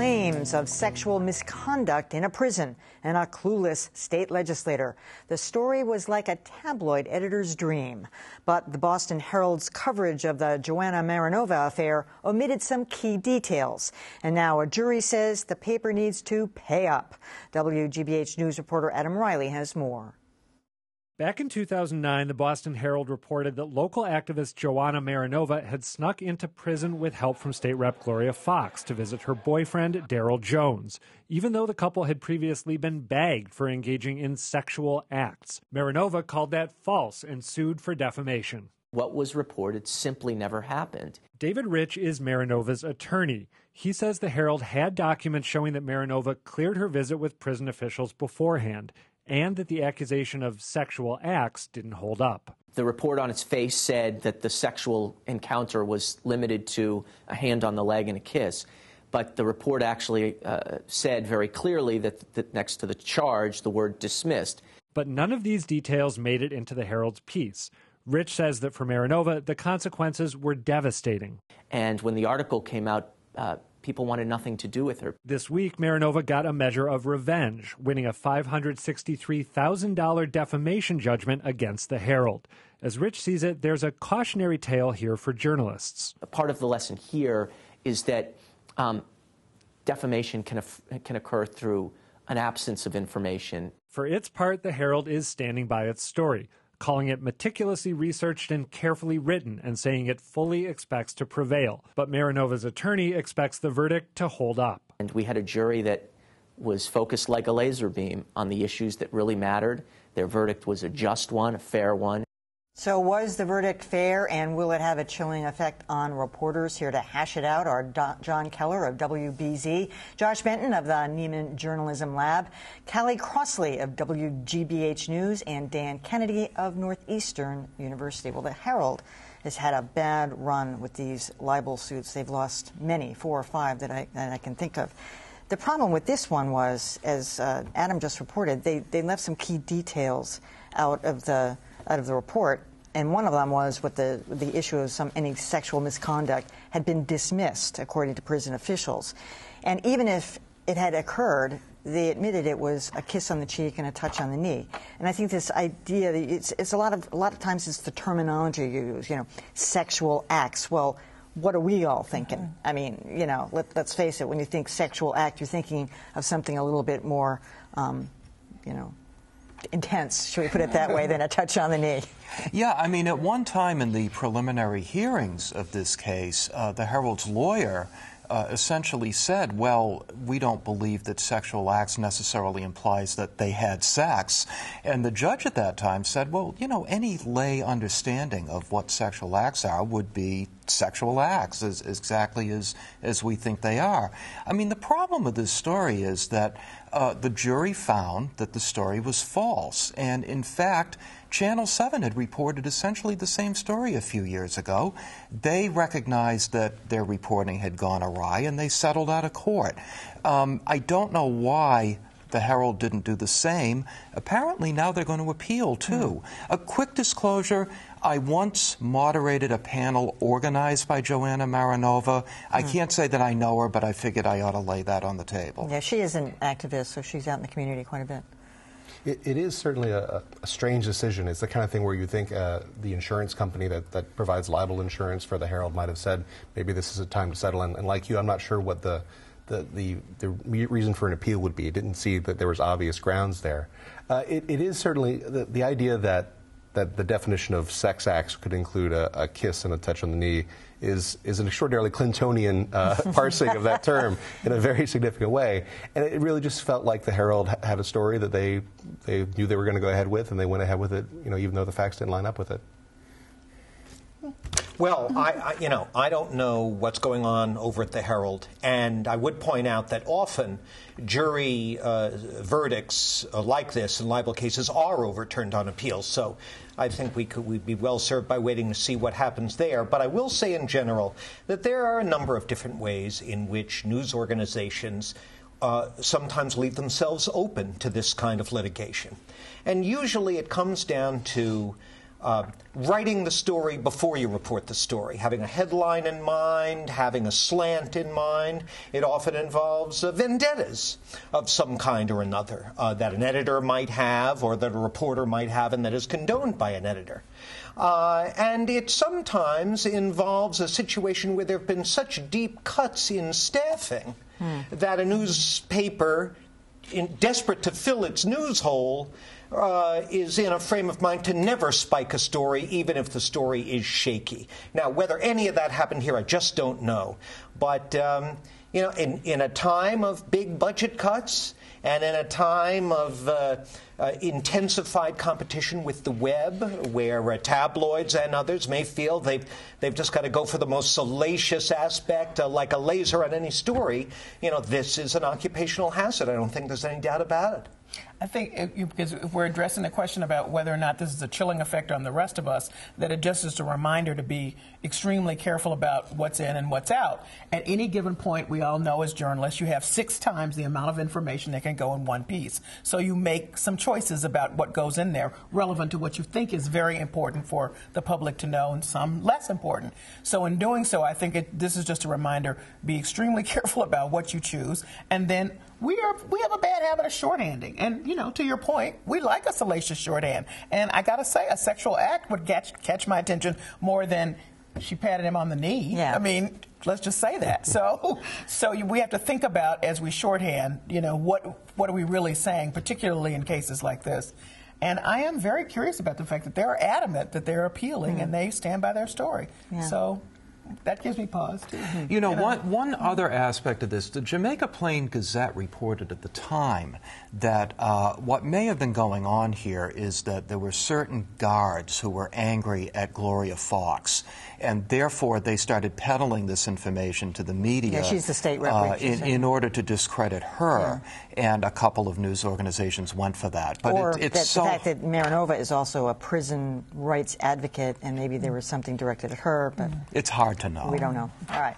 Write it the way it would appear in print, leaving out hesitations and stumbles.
claims of sexual misconduct in a prison and a clueless state legislator. The story was like a tabloid editor's dream. But the Boston Herald's coverage of the Joanna Marinova affair omitted some key details. And now a jury says the paper needs to pay up. WGBH News reporter Adam Riley has more. Back in 2009, the Boston Herald reported that local activist Joanna Marinova had snuck into prison with help from State Rep Gloria Fox to visit her boyfriend, Daryl Jones, even though the couple had previously been bagged for engaging in sexual acts. Marinova called that false and sued for defamation. What was reported simply never happened. David Rich is Marinova's attorney. He says the Herald had documents showing that Marinova cleared her visit with prison officials beforehand, and that the accusation of sexual acts didn't hold up. The report on its face said that the sexual encounter was limited to a hand on the leg and a kiss, but the report actually said very clearly that next to the charge, the word dismissed. But none of these details made it into the Herald's piece. Rich says that for Marinova, the consequences were devastating. And when the article came out, people wanted nothing to do with her. This week, Marinova got a measure of revenge, winning a $563,000 defamation judgment against the Herald. As Rich sees it, there's a cautionary tale here for journalists. Part of the lesson here is that defamation can occur through an absence of information. For its part, the Herald is standing by its story, calling it meticulously researched and carefully written, and saying it fully expects to prevail. But Marinova's attorney expects the verdict to hold up. And we had a jury that was focused like a laser beam on the issues that really mattered. Their verdict was a just one, a fair one. So was the verdict fair, and will it have a chilling effect on reporters? Here to hash it out are John Keller of WBZ, Josh Benton of the Neiman Journalism Lab, Callie Crossley of WGBH News, and Dan Kennedy of Northeastern University. Well, the Herald has had a bad run with these libel suits. They've lost many, 4 or 5 that I can think of. The problem with this one was, as Adam just reported, they left some key details out of the report, and one of them was with the issue of any sexual misconduct had been dismissed, according to prison officials. And even if it had occurred, they admitted it was a kiss on the cheek and a touch on the knee. And I think this idea, it's a lot of times it's the terminology you use, sexual acts. Well, what are we all thinking? I mean, let's face it, when you think sexual act, you're thinking of something a little bit more, intense, should we put it that way, than a touch on the knee. Yeah, I mean, at one time in the preliminary hearings of this case, the Herald's lawyer essentially said, well, we don't believe that sexual acts necessarily implies that they had sex. And the judge at that time said, well, any lay understanding of what sexual acts are would be sexual acts, exactly as we think they are. I mean, the problem with this story is that the jury found that the story was false. And in fact, Channel 7 had reported essentially the same story a few years ago. They recognized that their reporting had gone awry, and they settled out of court. I don't know why the Herald didn't do the same. Apparently now they're going to appeal, too. A quick disclosure, I once moderated a panel organized by Joanna Marinova. I can't say that I know her, but I figured I ought to lay that on the table. Yeah, she is an activist, so she's out in the community quite a bit. It is certainly a strange decision. It's the kind of thing where you think the insurance company that provides libel insurance for the Herald might have said, maybe this is a time to settle. And like you, I'm not sure what the reason for an appeal would be. It didn't see that there was obvious grounds there. It is certainly the idea that the definition of sex acts could include a kiss and a touch on the knee is an extraordinarily Clintonian parsing of that term in a very significant way. And it really just felt like the Herald had a story that they knew they were going to go ahead with, and they went ahead with it, even though the facts didn't line up with it. Well, I don't know what's going on over at the Herald, and I would point out that often jury verdicts like this in libel cases are overturned on appeal. So I think we'd be well served by waiting to see what happens there. But I will say in general that there are a number of different ways in which news organizations sometimes leave themselves open to this kind of litigation. And usually it comes down to writing the story before you report the story, having a headline in mind, having a slant in mind. It often involves vendettas of some kind or another that an editor might have or that a reporter might have and that is condoned by an editor. And it sometimes involves a situation where there have been such deep cuts in staffing that a newspaper, desperate to fill its news hole, is in a frame of mind to never spike a story, even if the story is shaky. Now, whether any of that happened here, I just don't know. But, you know, in a time of big budget cuts and in a time of intensified competition with the web, where tabloids and others may feel they've just got to go for the most salacious aspect, like a laser on any story, you know, this is an occupational hazard. I don't think there's any doubt about it. I think because if we're addressing the question about whether or not this is a chilling effect on the rest of us, that it just is a reminder to be extremely careful about what's in and what's out. At any given point, we all know as journalists, you have 6 times the amount of information that can go in one piece. So you make some choices about what goes in there relevant to what you think is very important for the public to know and some less important. So in doing so, I think this is just a reminder, be extremely careful about what you choose. And then we have a bad habit of shorthanding. And, you know, to your point, we like a salacious shorthand. And I got to say, a sexual act would catch my attention more than she patted him on the knee. Yeah. I mean, let's just say that. So we have to think about, as we shorthand, you know, what are we really saying, particularly in cases like this. And I am very curious about the fact that they're adamant that they're appealing and they stand by their story. Yeah. So that gives me pause, too. You know, one other aspect of this, the Jamaica Plain Gazette reported at the time that what may have been going on here is that there were certain guards who were angry at Gloria Fox, and therefore they started peddling this information to the media. Yeah, she's the state rep. In order to discredit her, and a couple of news organizations went for that. But or the fact that Marinova is also a prison rights advocate, and maybe there was something directed at her, but it's hard to know. We don't know. All right.